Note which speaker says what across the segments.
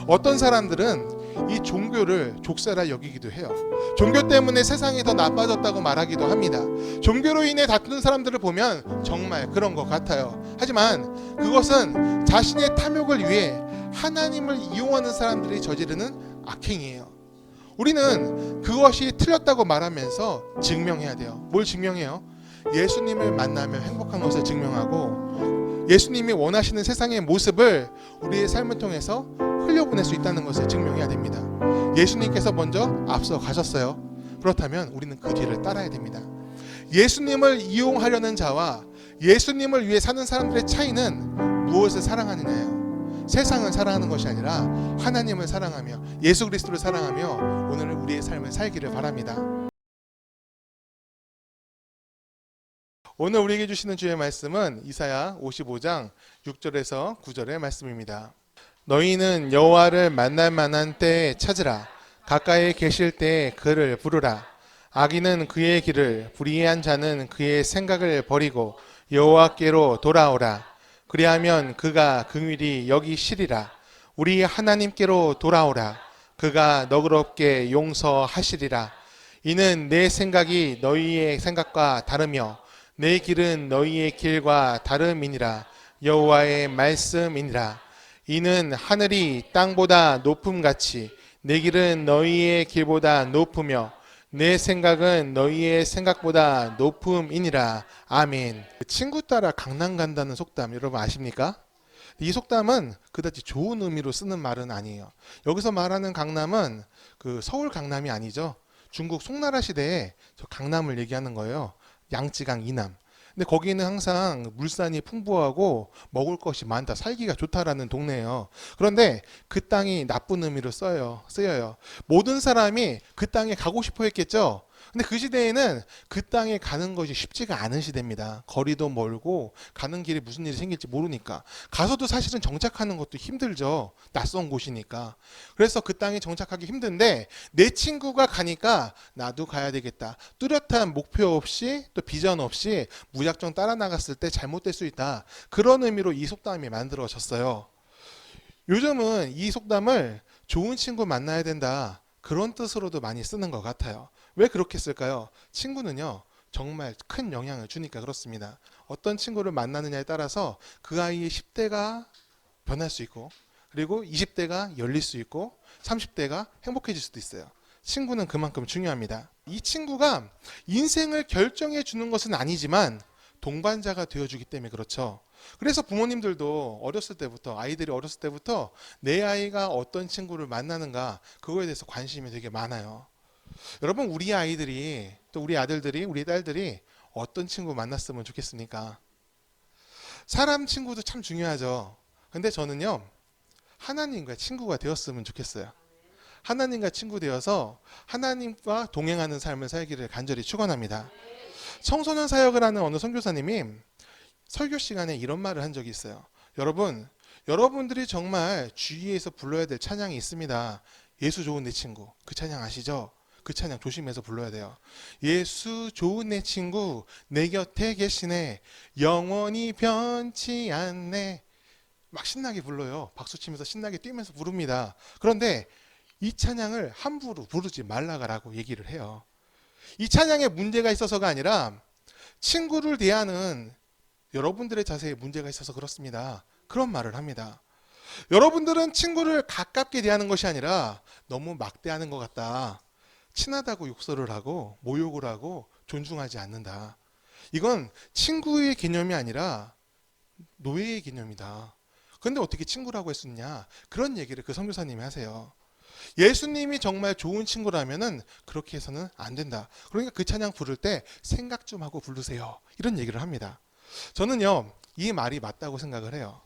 Speaker 1: 어떤 사람들은 이 종교를 족쇄라 여기기도 해요. 종교 때문에 세상이 더 나빠졌다고 말하기도 합니다. 종교로 인해 다투는 사람들을 보면 정말 그런 것 같아요. 하지만 그것은 자신의 탐욕을 위해 하나님을 이용하는 사람들이 저지르는 악행이에요. 우리는 그것이 틀렸다고 말하면서 증명해야 돼요. 뭘 증명해요? 예수님을 만나면 행복한 것을 증명하고 예수님이 원하시는 세상의 모습을 우리의 삶을 통해서 흘려보낼 수 있다는 것을 증명해야 됩니다. 예수님께서 먼저 앞서 가셨어요. 그렇다면 우리는 그 뒤를 따라야 됩니다. 예수님을 이용하려는 자와 예수님을 위해 사는 사람들의 차이는 무엇을 사랑하느냐예요. 세상을 사랑하는 것이 아니라 하나님을 사랑하며 예수 그리스도를 사랑하며 오늘 우리의 삶을 살기를 바랍니다. 오늘 우리에게 주시는 주의 말씀은 이사야 55장 6절에서 9절의 말씀입니다. 너희는 여호와를 만날 만한 때에 찾으라. 가까이 계실 때에 그를 부르라. 악인은 그의 길을, 불의한 자는 그의 생각을 버리고 여호와께로 돌아오라. 그리하면 그가 긍휼히 여기시리라. 우리 하나님께로 돌아오라. 그가 너그럽게 용서하시리라. 이는 내 생각이 너희의 생각과 다르며 내 길은 너희의 길과 다름이니라. 여호와의 말씀이니라. 이는 하늘이 땅보다 높음같이 내 길은 너희의 길보다 높으며 내 생각은 너희의 생각보다 높음이니라. 아멘. 친구 따라 강남 간다는 속담 여러분 아십니까? 이 속담은 그다지 좋은 의미로 쓰는 말은 아니에요. 여기서 말하는 강남은 그 서울 강남이 아니죠. 중국 송나라 시대에 저 강남을 얘기하는 거예요. 양쯔강 이남. 근데 거기는 항상 물산이 풍부하고 먹을 것이 많다, 살기가 좋다라는 동네예요. 그런데 그 땅이 나쁜 의미로 쓰여요. 모든 사람이 그 땅에 가고 싶어 했겠죠. 근데 그 시대에는 그 땅에 가는 것이 쉽지가 않은 시대입니다. 거리도 멀고 가는 길에 무슨 일이 생길지 모르니까. 가서도 사실은 정착하는 것도 힘들죠. 낯선 곳이니까. 그래서 그 땅에 정착하기 힘든데 내 친구가 가니까 나도 가야 되겠다. 뚜렷한 목표 없이 또 비전 없이 무작정 따라 나갔을 때 잘못될 수 있다. 그런 의미로 이 속담이 만들어졌어요. 요즘은 이 속담을 좋은 친구 만나야 된다. 그런 뜻으로도 많이 쓰는 것 같아요. 왜 그렇게 쓸까요? 친구는요, 정말 큰 영향을 주니까 그렇습니다. 어떤 친구를 만나느냐에 따라서 그 아이의 10대가 변할 수 있고, 그리고 20대가 열릴 수 있고, 30대가 행복해질 수도 있어요. 친구는 그만큼 중요합니다. 이 친구가 인생을 결정해 주는 것은 아니지만 동반자가 되어주기 때문에 그렇죠. 그래서 부모님들도 아이들이 어렸을 때부터 내 아이가 어떤 친구를 만나는가 그거에 대해서 관심이 되게 많아요. 여러분 우리 아이들이 또 우리 아들들이 우리 딸들이 어떤 친구 만났으면 좋겠습니까? 사람 친구도 참 중요하죠. 근데 저는요 하나님과 친구가 되었으면 좋겠어요. 하나님과 친구 되어서 하나님과 동행하는 삶을 살기를 간절히 축원합니다. 청소년 사역을 하는 어느 선교사님이 설교 시간에 이런 말을 한 적이 있어요. 여러분들이 정말 주위에서 불러야 될 찬양이 있습니다. 예수 좋은 내 친구. 그 찬양 아시죠? 그 찬양 조심해서 불러야 돼요. 예수 좋은 내 친구 내 곁에 계시네 영원히 변치 않네. 막 신나게 불러요. 박수 치면서 신나게 뛰면서 부릅니다. 그런데 이 찬양을 함부로 부르지 말라고 얘기를 해요. 이 찬양에 문제가 있어서가 아니라 친구를 대하는 여러분들의 자세에 문제가 있어서 그렇습니다. 그런 말을 합니다. 여러분들은 친구를 가깝게 대하는 것이 아니라 너무 막대하는 것 같다. 친하다고 욕설을 하고 모욕을 하고 존중하지 않는다. 이건 친구의 개념이 아니라 노예의 개념이다. 그런데 어떻게 친구라고 할 수 있냐? 그런 얘기를 그 선교사님이 하세요. 예수님이 정말 좋은 친구라면은 그렇게 해서는 안 된다. 그러니까 그 찬양 부를 때 생각 좀 하고 부르세요. 이런 얘기를 합니다. 저는요, 이 말이 맞다고 생각을 해요.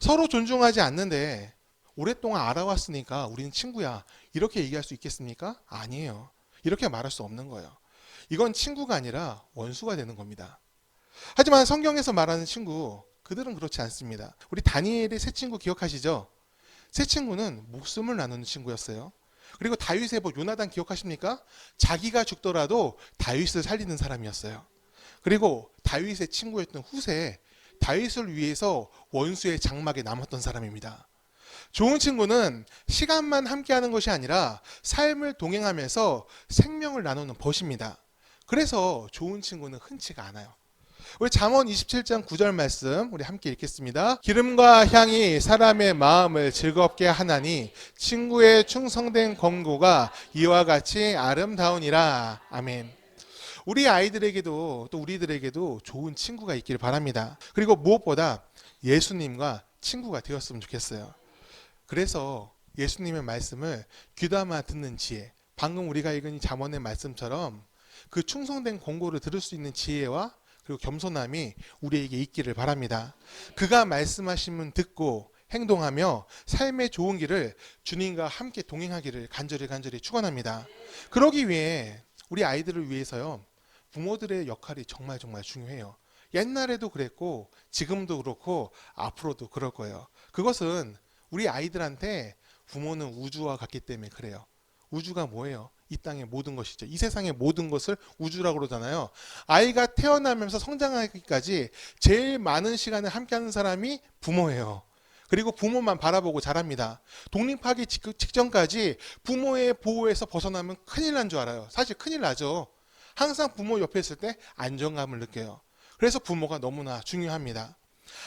Speaker 1: 서로 존중하지 않는데 오랫동안 알아왔으니까 우리는 친구야. 이렇게 얘기할 수 있겠습니까? 아니에요. 이렇게 말할 수 없는 거예요. 이건 친구가 아니라 원수가 되는 겁니다. 하지만 성경에서 말하는 친구, 그들은 그렇지 않습니다. 우리 다니엘의 새 친구 기억하시죠? 새 친구는 목숨을 나누는 친구였어요. 그리고 다윗의 요나단 기억하십니까? 자기가 죽더라도 다윗을 살리는 사람이었어요. 그리고 다윗의 친구였던 후세, 다윗을 위해서 원수의 장막에 남았던 사람입니다. 좋은 친구는 시간만 함께하는 것이 아니라 삶을 동행하면서 생명을 나누는 벗입니다. 그래서 좋은 친구는 흔치가 않아요. 우리 잠언 27장 9절 말씀 우리 함께 읽겠습니다. 기름과 향이 사람의 마음을 즐겁게 하나니 친구의 충성된 권고가 이와 같이 아름다우니라. 아멘. 우리 아이들에게도 또 우리들에게도 좋은 친구가 있기를 바랍니다. 그리고 무엇보다 예수님과 친구가 되었으면 좋겠어요. 그래서 예수님의 말씀을 귀담아 듣는 지혜, 방금 우리가 읽은 이 잠언의 말씀처럼 그 충성된 권고를 들을 수 있는 지혜와 그리고 겸손함이 우리에게 있기를 바랍니다. 그가 말씀하시면 듣고 행동하며 삶의 좋은 길을 주님과 함께 동행하기를 간절히 축원합니다. 그러기 위해 우리 아이들을 위해서요, 부모들의 역할이 정말 중요해요. 옛날에도 그랬고 지금도 그렇고 앞으로도 그럴 거예요. 그것은 우리 아이들한테 부모는 우주와 같기 때문에 그래요. 우주가 뭐예요? 이 땅의 모든 것이죠. 이 세상의 모든 것을 우주라고 그러잖아요. 아이가 태어나면서 성장하기까지 제일 많은 시간을 함께하는 사람이 부모예요. 그리고 부모만 바라보고 자랍니다. 독립하기 직전까지 부모의 보호에서 벗어나면 큰일 난 줄 알아요. 사실 큰일 나죠. 항상 부모 옆에 있을 때 안정감을 느껴요. 그래서 부모가 너무나 중요합니다.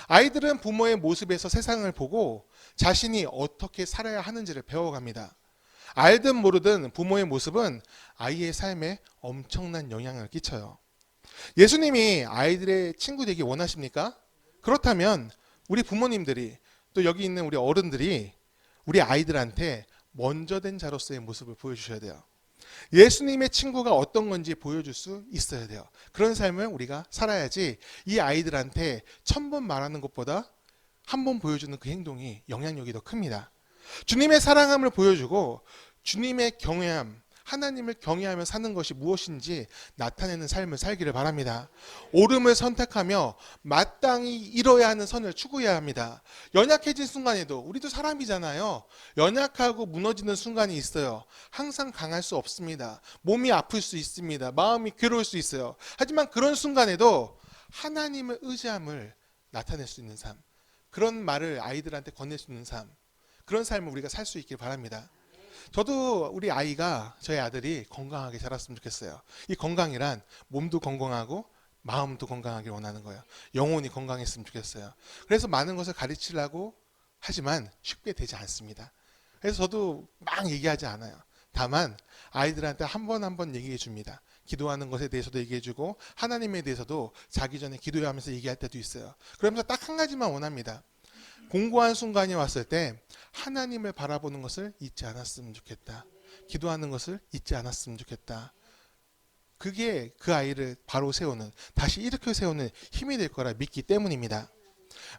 Speaker 1: 아이들은 부모의 모습에서 세상을 보고 자신이 어떻게 살아야 하는지를 배워갑니다. 알든 모르든 부모의 모습은 아이의 삶에 엄청난 영향을 끼쳐요. 예수님이 아이들의 친구 되기 원하십니까? 그렇다면 우리 부모님들이 또 여기 있는 우리 어른들이 우리 아이들한테 먼저 된 자로서의 모습을 보여주셔야 돼요. 예수님의 친구가 어떤 건지 보여줄 수 있어야 돼요. 그런 삶을 우리가 살아야지 이 아이들한테 1000번 말하는 것보다 한 번 보여주는 그 행동이 영향력이 더 큽니다. 주님의 사랑함을 보여주고 주님의 경외함, 하나님을 경외하며 사는 것이 무엇인지 나타내는 삶을 살기를 바랍니다. 옳음을 선택하며 마땅히 이뤄야 하는 선을 추구해야 합니다. 연약해진 순간에도 우리도 사람이잖아요. 연약하고 무너지는 순간이 있어요. 항상 강할 수 없습니다. 몸이 아플 수 있습니다. 마음이 괴로울 수 있어요. 하지만 그런 순간에도 하나님을 의지함을 나타낼 수 있는 삶, 그런 말을 아이들한테 건넬 수 있는 삶, 그런 삶을 우리가 살 수 있길 바랍니다. 저도 우리 아이가, 저희 아들이 건강하게 자랐으면 좋겠어요. 이 건강이란 몸도 건강하고 마음도 건강하게 원하는 거예요. 영혼이 건강했으면 좋겠어요. 그래서 많은 것을 가르치려고 하지만 쉽게 되지 않습니다. 그래서 저도 막 얘기하지 않아요. 다만 아이들한테 한 번 한 번 얘기해 줍니다. 기도하는 것에 대해서도 얘기해 주고 하나님에 대해서도 자기 전에 기도하면서 얘기할 때도 있어요. 그러면서 딱 한 가지만 원합니다. 공고한 순간이 왔을 때 하나님을 바라보는 것을 잊지 않았으면 좋겠다. 기도하는 것을 잊지 않았으면 좋겠다. 그게 그 아이를 바로 세우는, 다시 일으켜 세우는 힘이 될 거라 믿기 때문입니다.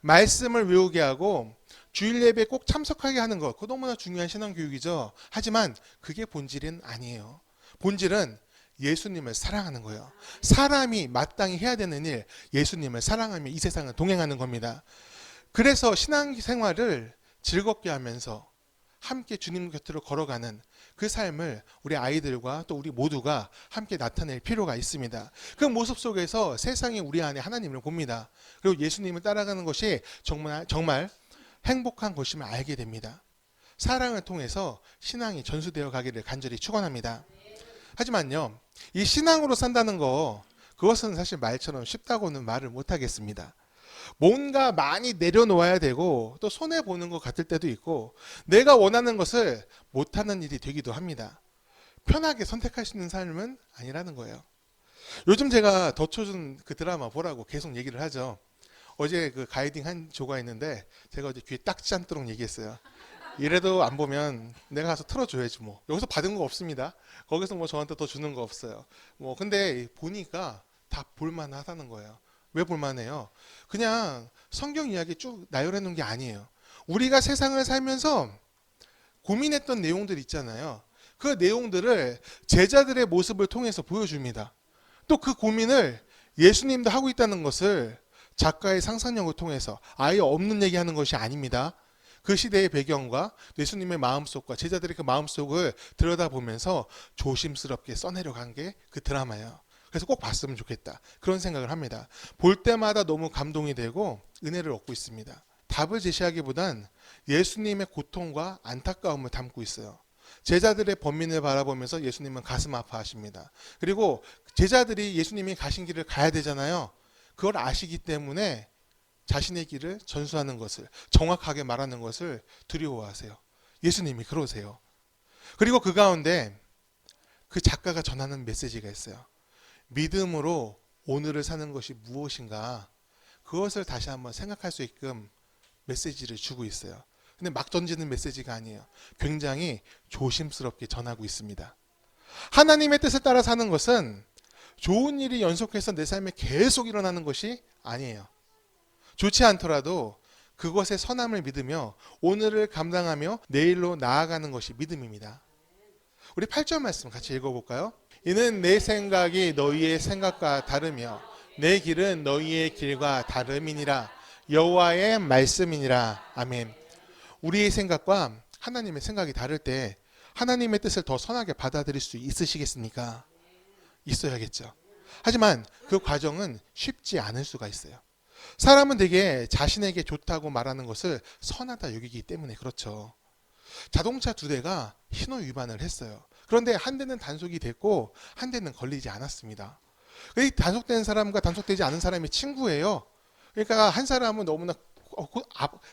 Speaker 1: 말씀을 외우게 하고 주일 예배에 꼭 참석하게 하는 것, 그거 너무나 중요한 신앙교육이죠. 하지만 그게 본질은 아니에요. 본질은 예수님을 사랑하는 거예요. 사람이 마땅히 해야 되는 일, 예수님을 사랑하며 이 세상을 동행하는 겁니다. 그래서 신앙생활을 즐겁게 하면서 함께 주님 곁으로 걸어가는 그 삶을 우리 아이들과 또 우리 모두가 함께 나타낼 필요가 있습니다. 그 모습 속에서 세상이 우리 안에 하나님을 봅니다. 그리고 예수님을 따라가는 것이 정말 행복한 것임을 알게 됩니다. 사랑을 통해서 신앙이 전수되어 가기를 간절히 축원합니다. 하지만요, 이 신앙으로 산다는 거, 그것은 사실 말처럼 쉽다고는 말을 못하겠습니다. 뭔가 많이 내려놓아야 되고 또 손해보는 것 같을 때도 있고 내가 원하는 것을 못하는 일이 되기도 합니다. 편하게 선택할 수 있는 삶은 아니라는 거예요. 요즘 제가 더 초준 그 드라마 보라고 계속 얘기를 하죠. 어제 그 가이딩 한 조가 있는데 제가 어제 귀에 딱지 않도록 얘기했어요. 이래도 안 보면 내가 가서 틀어줘야지 뭐. 여기서 받은 거 없습니다. 거기서 뭐 저한테 더 주는 거 없어요. 뭐 근데 보니까 다 볼만하다는 거예요. 왜 볼만해요? 그냥 성경 이야기 쭉 나열해 놓은 게 아니에요. 우리가 세상을 살면서 고민했던 내용들 있잖아요. 그 내용들을 제자들의 모습을 통해서 보여줍니다. 또 그 고민을 예수님도 하고 있다는 것을 작가의 상상력을 통해서 아예 없는 얘기하는 것이 아닙니다. 그 시대의 배경과 예수님의 마음속과 제자들의 그 마음속을 들여다보면서 조심스럽게 써내려간 게 그 드라마예요. 그래서 꼭 봤으면 좋겠다. 그런 생각을 합니다. 볼 때마다 너무 감동이 되고 은혜를 얻고 있습니다. 답을 제시하기보단 예수님의 고통과 안타까움을 담고 있어요. 제자들의 번민을 바라보면서 예수님은 가슴 아파하십니다. 그리고 제자들이 예수님이 가신 길을 가야 되잖아요. 그걸 아시기 때문에 자신의 길을 전수하는 것을, 정확하게 말하는 것을 두려워하세요. 예수님이 그러세요. 그리고 그 가운데 그 작가가 전하는 메시지가 있어요. 믿음으로 오늘을 사는 것이 무엇인가, 그것을 다시 한번 생각할 수 있게끔 메시지를 주고 있어요. 근데 막 던지는 메시지가 아니에요. 굉장히 조심스럽게 전하고 있습니다. 하나님의 뜻을 따라 사는 것은 좋은 일이 연속해서 내 삶에 계속 일어나는 것이 아니에요. 좋지 않더라도 그것의 선함을 믿으며 오늘을 감당하며 내일로 나아가는 것이 믿음입니다. 우리 8절 말씀 같이 읽어볼까요? 이는 내 생각이 너희의 생각과 다르며 내 길은 너희의 길과 다름이니라. 여호와의 말씀이니라. 아멘. 우리의 생각과 하나님의 생각이 다를 때 하나님의 뜻을 더 선하게 받아들일 수 있으시겠습니까? 있어야겠죠. 하지만 그 과정은 쉽지 않을 수가 있어요. 사람은 되게 자신에게 좋다고 말하는 것을 선하다 여기기 때문에 그렇죠. 자동차 2대가 신호 위반을 했어요. 그런데 한 대는 단속이 됐고 한 대는 걸리지 않았습니다. 이 단속된 사람과 단속되지 않은 사람이 친구예요. 그러니까 한 사람은 너무나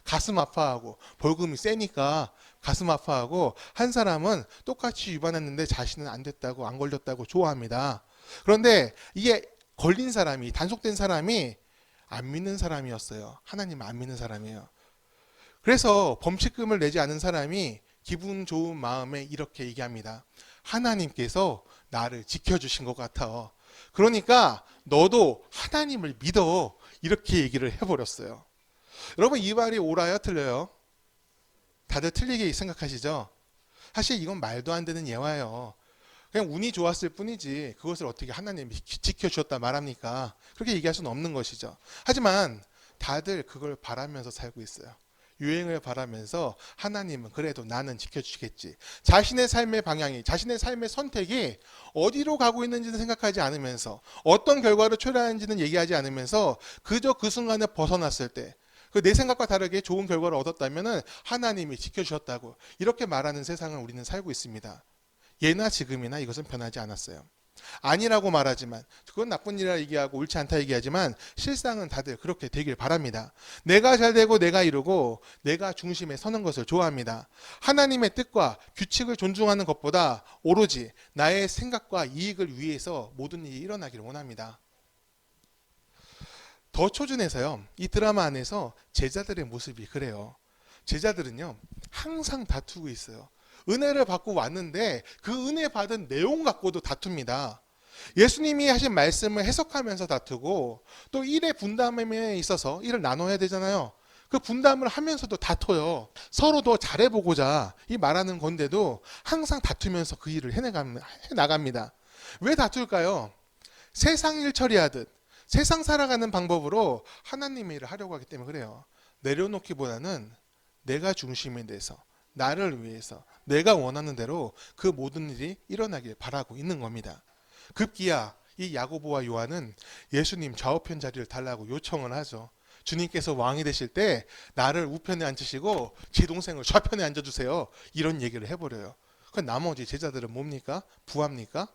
Speaker 1: 가슴 아파하고 벌금이 세니까 가슴 아파하고, 한 사람은 똑같이 위반했는데 자신은 안 됐다고, 안 걸렸다고 좋아합니다. 그런데 이게 걸린 사람이, 단속된 사람이 안 믿는 사람이었어요. 하나님 안 믿는 사람이에요. 그래서 범칙금을 내지 않은 사람이 기분 좋은 마음에 이렇게 얘기합니다. 하나님께서 나를 지켜주신 것 같아. 그러니까 너도 하나님을 믿어. 이렇게 얘기를 해버렸어요. 여러분, 이 말이 옳아요, 틀려요? 다들 틀리게 생각하시죠? 사실 이건 말도 안 되는 예화예요. 그냥 운이 좋았을 뿐이지 그것을 어떻게 하나님이 지켜주셨다 말합니까? 그렇게 얘기할 수는 없는 것이죠. 하지만 다들 그걸 바라면서 살고 있어요. 유행을 바라면서 하나님은 그래도 나는 지켜주시겠지. 자신의 삶의 방향이, 자신의 삶의 선택이 어디로 가고 있는지는 생각하지 않으면서, 어떤 결과를 초래하는지는 얘기하지 않으면서 그저 그 순간에 벗어났을 때 그 내 생각과 다르게 좋은 결과를 얻었다면 하나님이 지켜주셨다고 이렇게 말하는 세상을 우리는 살고 있습니다. 예나 지금이나 이것은 변하지 않았어요. 아니라고 말하지만, 그건 나쁜 일이라 얘기하고 옳지 않다 얘기하지만 실상은 다들 그렇게 되길 바랍니다. 내가 잘 되고 내가 이루고 내가 중심에 서는 것을 좋아합니다. 하나님의 뜻과 규칙을 존중하는 것보다 오로지 나의 생각과 이익을 위해서 모든 일이 일어나기를 원합니다. 더 초준해서요, 이 드라마 안에서 제자들의 모습이 그래요. 제자들은요 항상 다투고 있어요. 은혜를 받고 왔는데 그 은혜 받은 내용 갖고도 다툽니다. 예수님이 하신 말씀을 해석하면서 다투고, 또 일의 분담에 있어서 일을 나눠야 되잖아요. 그 분담을 하면서도 다퉈요. 서로 더 잘해보고자 이 말하는 건데도 항상 다투면서 그 일을 해나갑니다. 왜 다툴까요? 세상 일 처리하듯 세상 살아가는 방법으로 하나님의 일을 하려고 하기 때문에 그래요. 내려놓기보다는 내가 중심이 돼서 나를 위해서 내가 원하는 대로 그 모든 일이 일어나길 바라고 있는 겁니다. 급기야 이 야고보와 요한은 예수님 좌우편 자리를 달라고 요청을 하죠. 주님께서 왕이 되실 때 나를 우편에 앉으시고 제 동생을 좌편에 앉아주세요. 이런 얘기를 해버려요. 그 나머지 제자들은 뭡니까? 부합니까?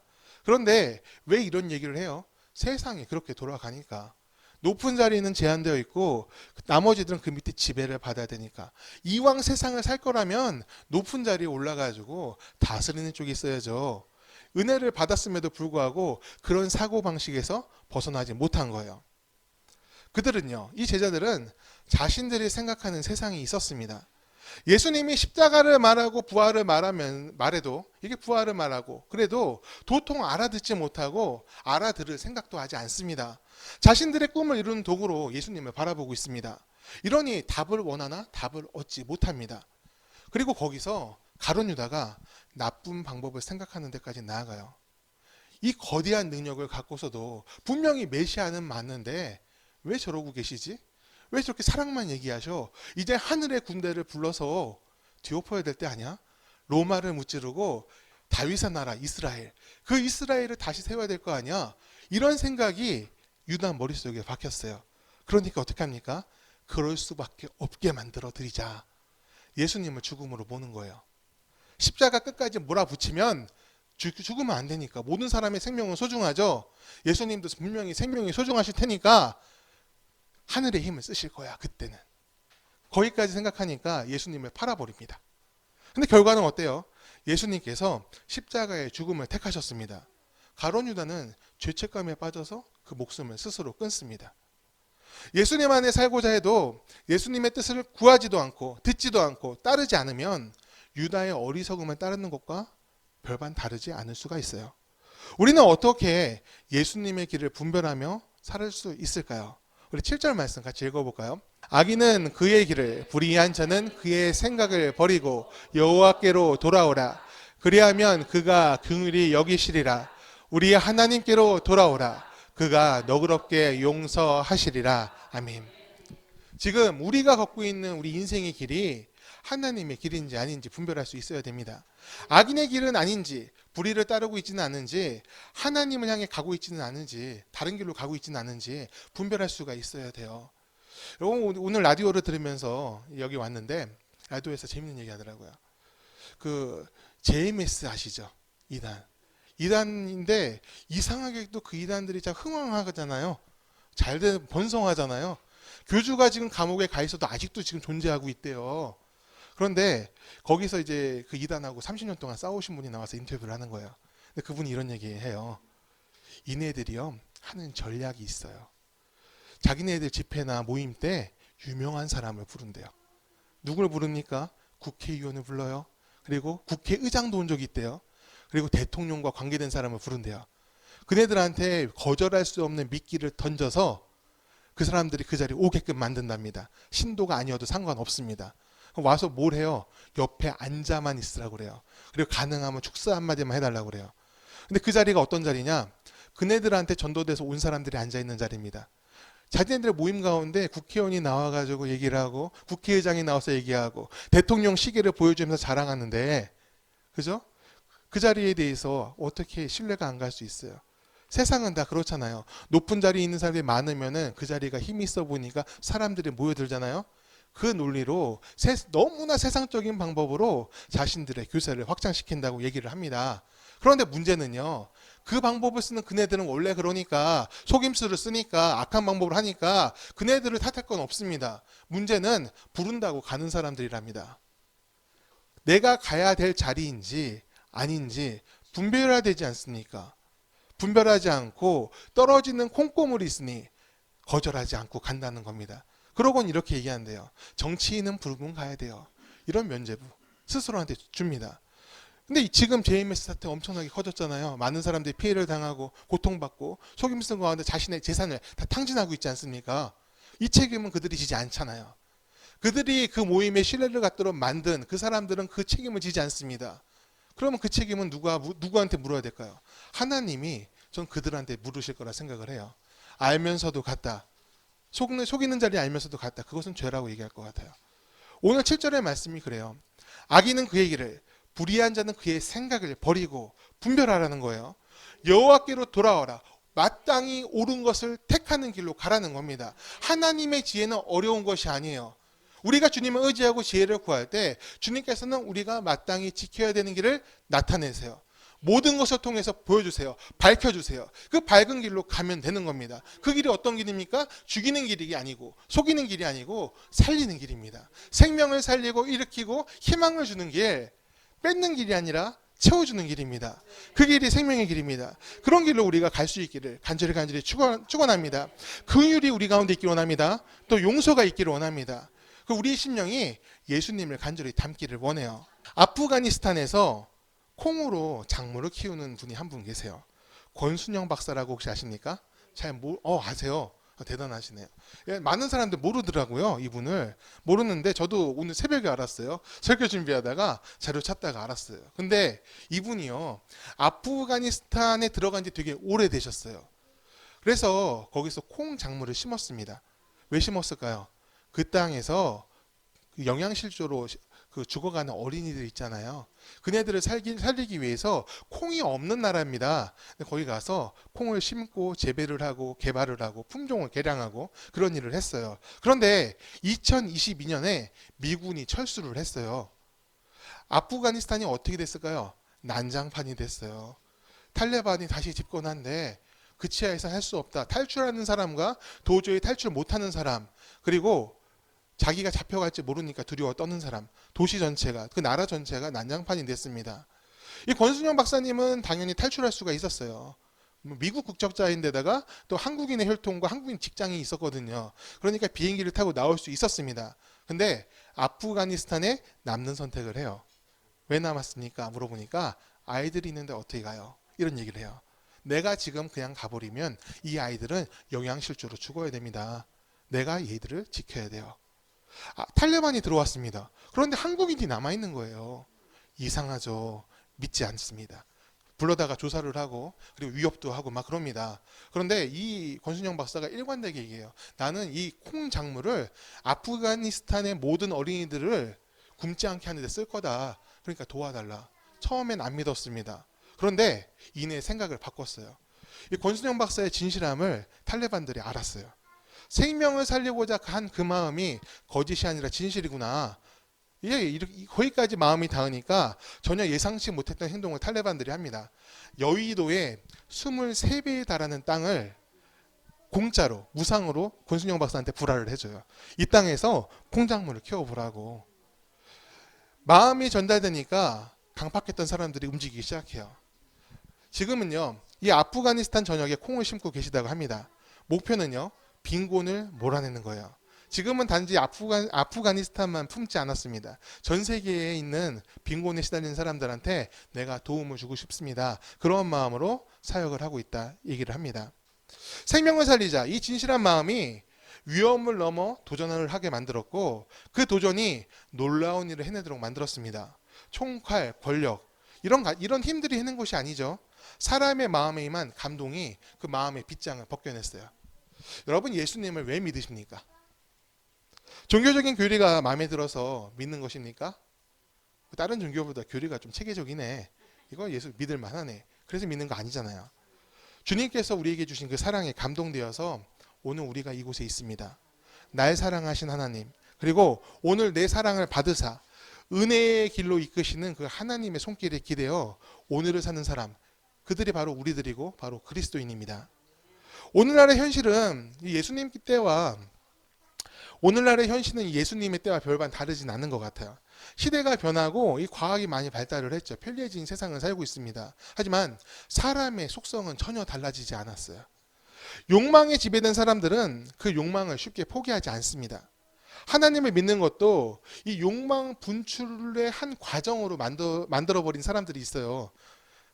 Speaker 1: 그런데 왜 이런 얘기를 해요? 세상이 그렇게 돌아가니까. 높은 자리는 제한되어 있고 나머지들은 그 밑에 지배를 받아야 되니까, 이왕 세상을 살 거라면 높은 자리에 올라가지고 다스리는 쪽에 있어야죠. 은혜를 받았음에도 불구하고 그런 사고방식에서 벗어나지 못한 거예요. 그들은요, 이 제자들은 자신들이 생각하는 세상이 있었습니다. 예수님이 십자가를 말하고 부활을 말해도, 이게 부활을 말하고 그래도 도통 알아듣지 못하고 알아들을 생각도 하지 않습니다. 자신들의 꿈을 이루는 도구로 예수님을 바라보고 있습니다. 이러니 답을 원하나 답을 얻지 못합니다. 그리고 거기서 가룟 유다가 나쁜 방법을 생각하는 데까지 나아가요. 이 거대한 능력을 갖고서도 분명히 메시아는 맞는데 왜 저러고 계시지? 왜 저렇게 사랑만 얘기하셔? 이제 하늘의 군대를 불러서 뒤엎어야 될 때 아니야? 로마를 무찌르고 다윗의 나라 이스라엘, 그 이스라엘을 다시 세워야 될 거 아니야? 이런 생각이 유다 머릿속에 박혔어요. 그러니까 어떻게 합니까? 그럴 수밖에 없게 만들어 드리자. 예수님을 죽음으로 모는 거예요. 십자가 끝까지 몰아붙이면 죽으면 안 되니까. 모든 사람의 생명은 소중하죠. 예수님도 분명히 생명이 소중하실 테니까 하늘의 힘을 쓰실 거야, 그때는. 거기까지 생각하니까 예수님을 팔아버립니다. 근데 결과는 어때요? 예수님께서 십자가의 죽음을 택하셨습니다. 가룟 유다는 죄책감에 빠져서 그 목숨을 스스로 끊습니다. 예수님 안에 살고자 해도 예수님의 뜻을 구하지도 않고 듣지도 않고 따르지 않으면 유다의 어리석음을 따르는 것과 별반 다르지 않을 수가 있어요. 우리는 어떻게 예수님의 길을 분별하며 살 수 있을까요? 우리 7절 말씀 같이 읽어볼까요? 악인은 그의 길을, 불의한 자는 그의 생각을 버리고 여호와께로 돌아오라. 그리하면 그가 긍휼히 여기시리라. 우리 하나님께로 돌아오라. 그가 너그럽게 용서하시리라. 아멘. 지금 우리가 걷고 있는 우리 인생의 길이 하나님의 길인지 아닌지 분별할 수 있어야 됩니다. 악인의 길은 아닌지, 불의를 따르고 있지는 않은지, 하나님을 향해 가고 있지는 않은지, 다른 길로 가고 있지는 않은지 분별할 수가 있어야 돼요. 여러분, 오늘 라디오를 들으면서 여기 왔는데 라디오에서 재밌는 얘기 하더라고요. 그 JMS 아시죠? 이단인데 이상하게도 그 이단들이 참 흥왕하잖아요. 잘된 번성하잖아요. 교주가 지금 감옥에 가 있어도 아직도 지금 존재하고 있대요. 그런데 거기서 이제 그 이단하고 30년 동안 싸우신 분이 나와서 인터뷰를 하는 거예요. 근데 그분이 이런 얘기해요. 이네들이요 하는 전략이 있어요. 자기네들 집회나 모임 때 유명한 사람을 부른대요. 누굴 부릅니까? 국회의원을 불러요. 그리고 국회의장도 온 적이 있대요. 그리고 대통령과 관계된 사람을 부른대요. 그네들한테 거절할 수 없는 미끼를 던져서 그 사람들이 그 자리에 오게끔 만든답니다. 신도가 아니어도 상관없습니다. 와서 뭘 해요? 옆에 앉아만 있으라고 그래요. 그리고 가능하면 축사 한마디만 해달라고 그래요. 근데 그 자리가 어떤 자리냐? 그네들한테 전도돼서 온 사람들이 앉아있는 자리입니다. 자기네들의 모임 가운데 국회의원이 나와가지고 얘기를 하고 국회의장이 나와서 얘기하고 대통령 시계를 보여주면서 자랑하는데, 그죠? 그 자리에 대해서 어떻게 신뢰가 안 갈 수 있어요? 세상은 다 그렇잖아요. 높은 자리에 있는 사람들이 많으면은 그 자리가 힘이 있어 보니까 사람들이 모여들잖아요. 그 논리로 너무나 세상적인 방법으로 자신들의 교세를 확장시킨다고 얘기를 합니다. 그런데 문제는요, 그 방법을 쓰는 그네들은 원래 그러니까 속임수를 쓰니까 악한 방법을 하니까 그네들을 탓할 건 없습니다. 문제는 부른다고 가는 사람들이랍니다. 내가 가야 될 자리인지 아닌지 분별해야 되지 않습니까? 분별하지 않고 떨어지는 콩고물이 있으니 거절하지 않고 간다는 겁니다. 그러곤 이렇게 얘기한대요. 정치인은 부르면 가야 돼요. 이런 면죄부 스스로한테 줍니다. 근데 지금 JMS 사태 엄청나게 커졌잖아요. 많은 사람들이 피해를 당하고 고통받고 속임 쓴 가운데 자신의 재산을 다 탕진하고 있지 않습니까? 이 책임은 그들이 지지 않잖아요. 그들이 그 모임에 신뢰를 갖도록 만든 그 사람들은 그 책임을 지지 않습니다. 그러면 그 책임은 누구한테 물어야 될까요? 하나님이 전 그들한테 물으실 거라 생각을 해요. 알면서도 갔다. 속이는 자리에 알면서도 갔다. 그것은 죄라고 얘기할 것 같아요. 오늘 7절의 말씀이 그래요. 악인은 그의 길을, 불의한 자는 그의 생각을 버리고 분별하라는 거예요. 여호와께로 돌아와라. 마땅히 옳은 것을 택하는 길로 가라는 겁니다. 하나님의 지혜는 어려운 것이 아니에요. 우리가 주님을 의지하고 지혜를 구할 때 주님께서는 우리가 마땅히 지켜야 되는 길을 나타내세요. 모든 것을 통해서 보여주세요. 밝혀주세요. 그 밝은 길로 가면 되는 겁니다. 그 길이 어떤 길입니까? 죽이는 길이 아니고 속이는 길이 아니고 살리는 길입니다. 생명을 살리고 일으키고 희망을 주는 길, 뺏는 길이 아니라 채워주는 길입니다. 그 길이 생명의 길입니다. 그런 길로 우리가 갈 수 있기를 간절히 축원합니다. 긍휼이 우리 가운데 있기를 원합니다. 또 용서가 있기를 원합니다. 우리 심령이 예수님을 간절히 닮기를 원해요. 아프가니스탄에서 콩으로 작물을 키우는 분이 한 분 계세요. 권순영 박사라고 혹시 아십니까? 아세요? 대단하시네요. 예, 많은 사람들 모르더라고요. 이분을 모르는데 저도 오늘 새벽에 알았어요. 설교 준비하다가 자료 찾다가 알았어요. 근데 이분이요, 아프가니스탄에 들어간 지 되게 오래되셨어요. 그래서 거기서 콩 작물을 심었습니다. 왜 심었을까요? 그 땅에서 영양실조로 그 죽어가는 어린이들 있잖아요. 그네들을 살리기 위해서 콩이 없는 나라입니다. 근데 거기 가서 콩을 심고 재배를 하고 개발을 하고 품종을 개량하고 그런 일을 했어요. 그런데 2022년에 미군이 철수를 했어요. 아프가니스탄이 어떻게 됐을까요? 난장판이 됐어요. 탈레반이 다시 집권한데 그 치하에서 할 수 없다. 탈출하는 사람과 도저히 탈출 못하는 사람, 그리고 자기가 잡혀갈지 모르니까 두려워 떠는 사람, 도시 전체가, 그 나라 전체가 난장판이 됐습니다. 이 권순영 박사님은 당연히 탈출할 수가 있었어요. 미국 국적자인데다가 또 한국인의 혈통과 한국인 직장이 있었거든요. 그러니까 비행기를 타고 나올 수 있었습니다. 근데 아프가니스탄에 남는 선택을 해요. 왜 남았습니까? 물어보니까 아이들이 있는데 어떻게 가요? 이런 얘기를 해요. 내가 지금 그냥 가버리면 이 아이들은 영양실조로 죽어야 됩니다. 내가 얘들을 지켜야 돼요. 탈레반이 들어왔습니다. 그런데 한국인이 남아있는 거예요. 이상하죠. 믿지 않습니다. 불러다가 조사를 하고 그리고 위협도 하고 막 그럽니다. 그런데 이 권순영 박사가 일관되게 얘기해요. 나는 이 콩 작물을 아프가니스탄의 모든 어린이들을 굶지 않게 하는 데 쓸 거다. 그러니까 도와달라. 처음엔 안 믿었습니다. 그런데 이내 생각을 바꿨어요. 이 권순영 박사의 진실함을 탈레반들이 알았어요. 생명을 살리고자 한 그 마음이 거짓이 아니라 진실이구나. 이제 거기까지 마음이 닿으니까 전혀 예상치 못했던 행동을 탈레반들이 합니다. 여의도에 23배에 달하는 땅을 공짜로 무상으로 권순영 박사한테 불화를 해줘요. 이 땅에서 콩작물을 키워보라고. 마음이 전달되니까 강팍했던 사람들이 움직이기 시작해요. 지금은요, 이 아프가니스탄 전역에 콩을 심고 계시다고 합니다. 목표는요, 빈곤을 몰아내는 거예요. 지금은 단지 아프가니스탄만 품지 않았습니다. 전 세계에 있는 빈곤에 시달리는 사람들한테 내가 도움을 주고 싶습니다. 그런 마음으로 사역을 하고 있다 얘기를 합니다. 생명을 살리자, 이 진실한 마음이 위험을 넘어 도전을 하게 만들었고 그 도전이 놀라운 일을 해내도록 만들었습니다. 총칼, 권력, 이런 힘들이 해낸 것이 아니죠. 사람의 마음에 임한 감동이 그 마음의 빗장을 벗겨냈어요. 여러분, 예수님을 왜 믿으십니까? 종교적인 교리가 마음에 들어서 믿는 것입니까? 다른 종교보다 교리가 좀 체계적이네. 이거 예수 믿을 만하네. 그래서 믿는 거 아니잖아요. 주님께서 우리에게 주신 그 사랑에 감동되어서 오늘 우리가 이곳에 있습니다. 날 사랑하신 하나님, 그리고 오늘 내 사랑을 받으사 은혜의 길로 이끄시는 그 하나님의 손길에 기대어 오늘을 사는 사람, 그들이 바로 우리들이고 바로 그리스도인입니다. 오늘날의 현실은 예수님 때와 오늘날의 현실은 예수님의 때와 별반 다르진 않는 것 같아요. 시대가 변하고 이 과학이 많이 발달을 했죠. 편리해진 세상을 살고 있습니다. 하지만 사람의 속성은 전혀 달라지지 않았어요. 욕망에 지배된 사람들은 그 욕망을 쉽게 포기하지 않습니다. 하나님을 믿는 것도 이 욕망 분출의 한 과정으로 만들어버린 사람들이 있어요.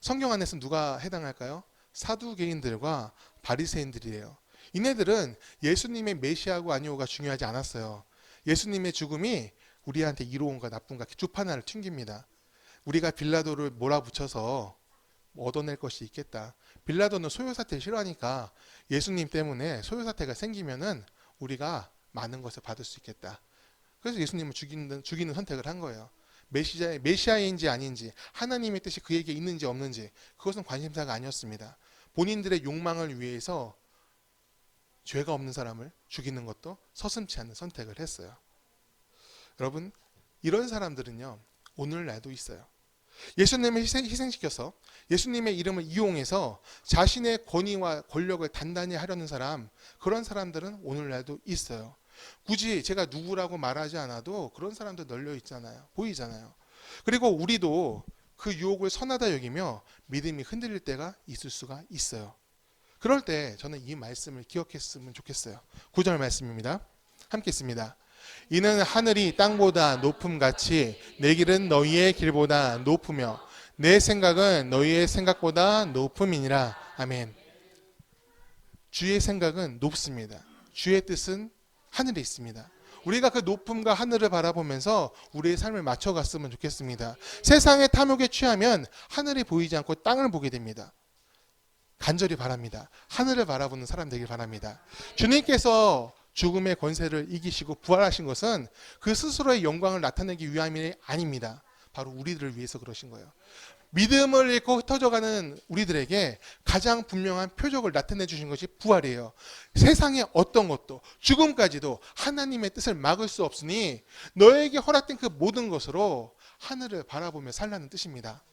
Speaker 1: 성경 안에서 누가 해당할까요? 사두개인들과 바리새인들이에요. 이네들은 예수님의 메시아고 아니오가 중요하지 않았어요. 예수님의 죽음이 우리한테 이로운가 나쁜가 두 판을 튕깁니다. 우리가 빌라도를 몰아붙여서 얻어낼 것이 있겠다. 빌라도는 소요사태를 싫어하니까 예수님 때문에 소요사태가 생기면은 우리가 많은 것을 받을 수 있겠다. 그래서 예수님을 죽이는 선택을 한 거예요. 메시아인지 아닌지, 하나님의 뜻이 그에게 있는지 없는지, 그것은 관심사가 아니었습니다. 본인들의 욕망을 위해서 죄가 없는 사람을 죽이는 것도 서슴지 않는 선택을 했어요. 여러분, 이런 사람들은요, 오늘날도 있어요. 예수님을 희생시켜서 예수님의 이름을 이용해서 자신의 권위와 권력을 단단히 하려는 사람, 그런 사람들은 오늘날도 있어요. 굳이 제가 누구라고 말하지 않아도 그런 사람들 널려 있잖아요. 보이잖아요. 그리고 우리도 그 유혹을 선하다 여기며 믿음이 흔들릴 때가 있을 수가 있어요. 그럴 때 저는 이 말씀을 기억했으면 좋겠어요. 9절 말씀입니다. 함께 읽습니다. 이는 하늘이 땅보다 높음같이 내 길은 너희의 길보다 높으며 내 생각은 너희의 생각보다 높음이니라. 아멘. 주의 생각은 높습니다. 주의 뜻은 하늘에 있습니다. 우리가 그 높음과 하늘을 바라보면서 우리의 삶을 맞춰갔으면 좋겠습니다. 세상의 탐욕에 취하면 하늘이 보이지 않고 땅을 보게 됩니다. 간절히 바랍니다. 하늘을 바라보는 사람 되길 바랍니다. 주님께서 죽음의 권세를 이기시고 부활하신 것은 그 스스로의 영광을 나타내기 위함이 아닙니다. 바로 우리들을 위해서 그러신 거예요. 믿음을 잃고 흩어져가는 우리들에게 가장 분명한 표적을 나타내 주신 것이 부활이에요. 세상의 어떤 것도 죽음까지도 하나님의 뜻을 막을 수 없으니 너에게 허락된 그 모든 것으로 하늘을 바라보며 살라는 뜻입니다.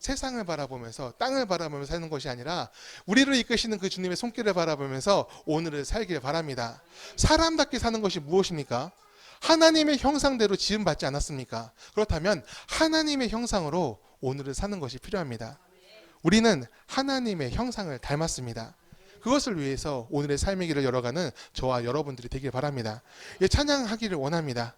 Speaker 1: 세상을 바라보면서 땅을 바라보면서 사는 것이 아니라 우리를 이끄시는 그 주님의 손길을 바라보면서 오늘을 살길 바랍니다. 사람답게 사는 것이 무엇입니까? 하나님의 형상대로 지음받지 않았습니까? 그렇다면 하나님의 형상으로 오늘을 사는 것이 필요합니다. 우리는 하나님의 형상을 닮았습니다. 그것을 위해서 오늘의 삶의 길을 열어가는 저와 여러분들이 되길 바랍니다. 찬양하기를 원합니다.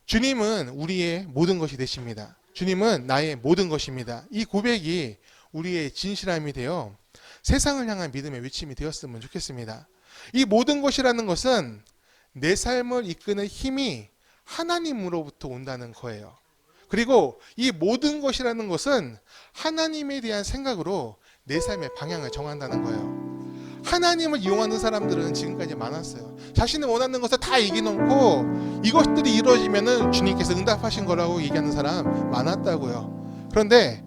Speaker 1: 주님은 우리의 모든 것이 되십니다. 주님은 나의 모든 것입니다. 이 고백이 우리의 진실함이 되어 세상을 향한 믿음의 외침이 되었으면 좋겠습니다. 이 모든 것이라는 것은 내 삶을 이끄는 힘이 하나님으로부터 온다는 거예요. 그리고 이 모든 것이라는 것은 하나님에 대한 생각으로 내 삶의 방향을 정한다는 거예요. 하나님을 이용하는 사람들은 지금까지 많았어요. 자신이 원하는 것을 다 얘기해놓고 이것들이 이루어지면은 주님께서 응답하신 거라고 얘기하는 사람 많았다고요. 그런데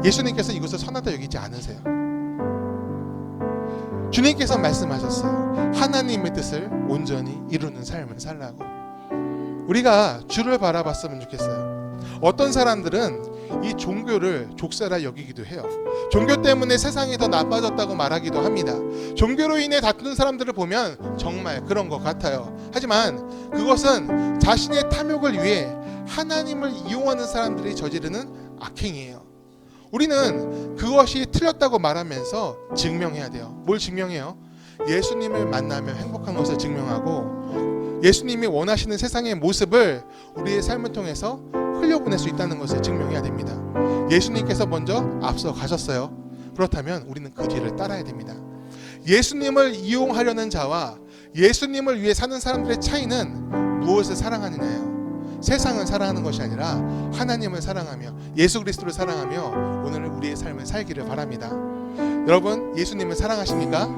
Speaker 1: 예수님께서 이것을 선하다 여기지 않으세요. 주님께서 말씀하셨어요. 하나님의 뜻을 온전히 이루는 삶을 살라고. 우리가 주를 바라봤으면 좋겠어요. 어떤 사람들은 이 종교를 족쇄라 여기기도 해요. 종교 때문에 세상이 더 나빠졌다고 말하기도 합니다. 종교로 인해 다투는 사람들을 보면 정말 그런 것 같아요. 하지만 그것은 자신의 탐욕을 위해 하나님을 이용하는 사람들이 저지르는 악행이에요. 우리는 그것이 틀렸다고 말하면서 증명해야 돼요. 뭘 증명해요? 예수님을 만나며 행복한 것을 증명하고 예수님이 원하시는 세상의 모습을 우리의 삶을 통해서 흘려보낼 수 있다는 것을 증명해야 됩니다. 예수님께서 먼저 앞서 가셨어요. 그렇다면 우리는 그 뒤를 따라야 됩니다. 예수님을 이용하려는 자와 예수님을 위해 사는 사람들의 차이는 무엇을 사랑하느냐예요. 세상을 사랑하는 것이 아니라 하나님을 사랑하며 예수 그리스도를 사랑하며 오늘 우리의 삶을 살기를 바랍니다. 여러분, 예수님을 사랑하십니까?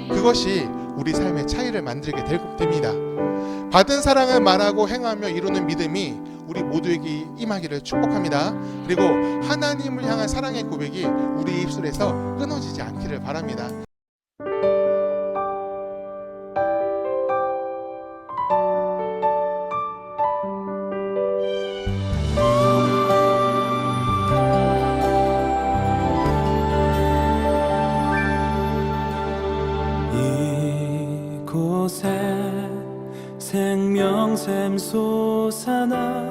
Speaker 1: 그것이 우리 삶의 차이를 만들게 됩니다. 받은 사랑을 말하고 행하며 이루는 믿음이 우리 모두에게 임하기를 축복합니다. 그리고 하나님을 향한 사랑의 고백이 우리 입술에서 끊어지지 않기를 바랍니다.
Speaker 2: 이곳에 생명샘 솟아나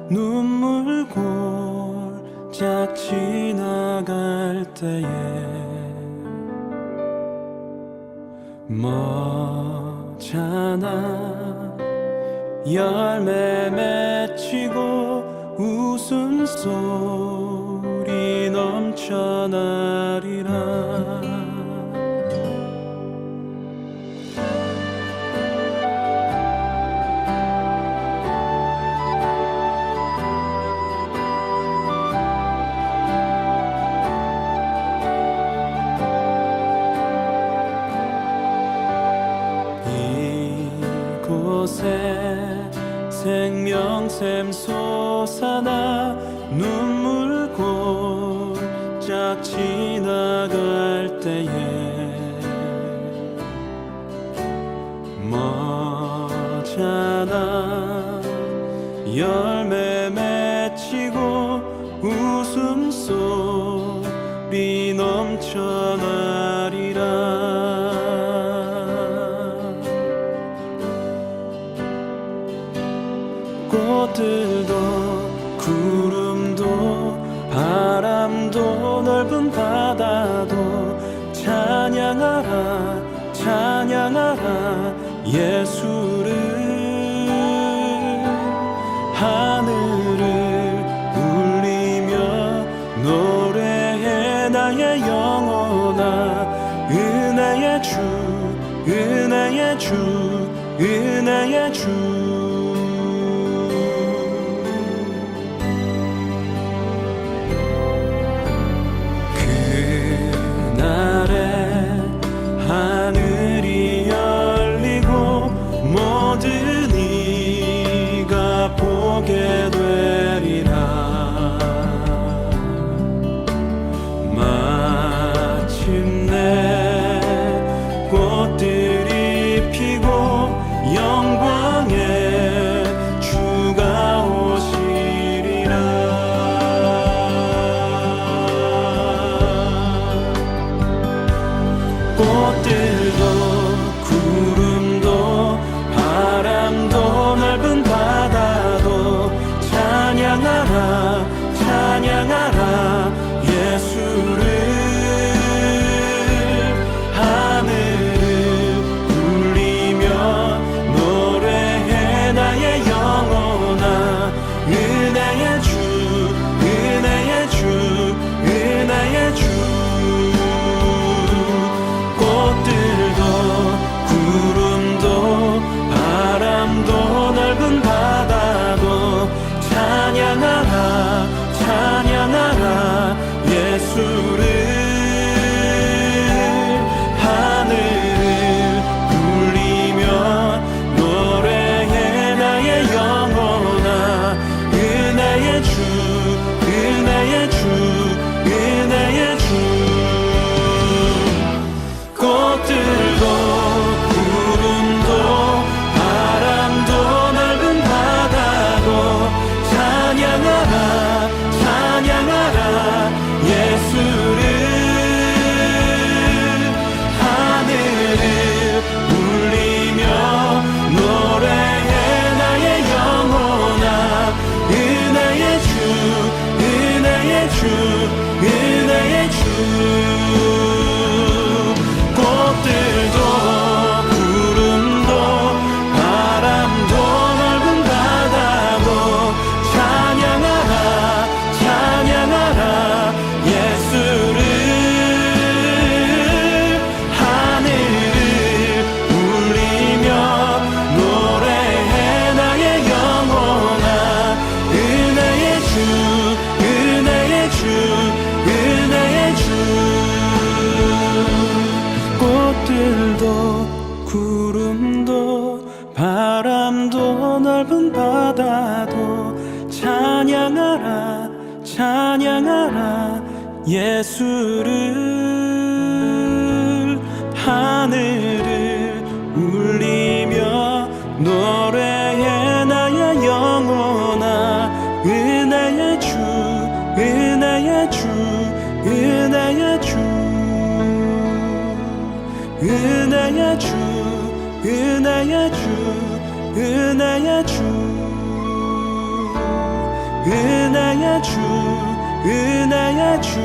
Speaker 2: 눈물 골짝 지나갈 때에 머잖아 열매 맺히고 웃음소리 넘쳐나리라. 이곳에 생명샘 솟아나 눈물 골짝 지나갈 때에 머잖아 열매 맺히고 웃음소리 넘쳐나리라. 꽃들도 구름도 바람도 넓은 바다도 찬양하라 찬양하라 예수를. 하늘을 울리며 노래해 나의 영혼아. 은혜의 주 은혜의 주 은혜의 주. 하늘이 찬양하라 찬양하라 예수를 하늘을 울리며 노래해 나의 영혼아 은혜의 주 은혜의 주 은혜의 주 꽃들도 구름도 바람도 넓은 바다도 찬양하라 찬양하라 예수를 하늘을 울리며 노래해 나의 영혼아 은혜의 주 은혜의 주 은혜의 주 꽃들도 구름도 바람도 넓은 바다도 찬양하라 찬양하라 예수를 하늘을 울리며 노래해 나의 영혼아 은혜의 주 은혜의 주 은혜의 주 꽃들도 구름도 바람도 넓은 바다도 찬양하라 찬양하라 예수를 하늘을 울리며 노래해 나의 영혼아 은혜의 주 은혜의 주 은혜의 주 꽃들도 구름도 바람도 넓은 바다도 찬양하라 찬양하라 예수를 하늘을 울리며 노래해 나의 영혼아 은혜의 주 은혜의 주 은혜의 주 은혜의 주 은혜의 주 은혜의 주 은혜의 주 은혜의 주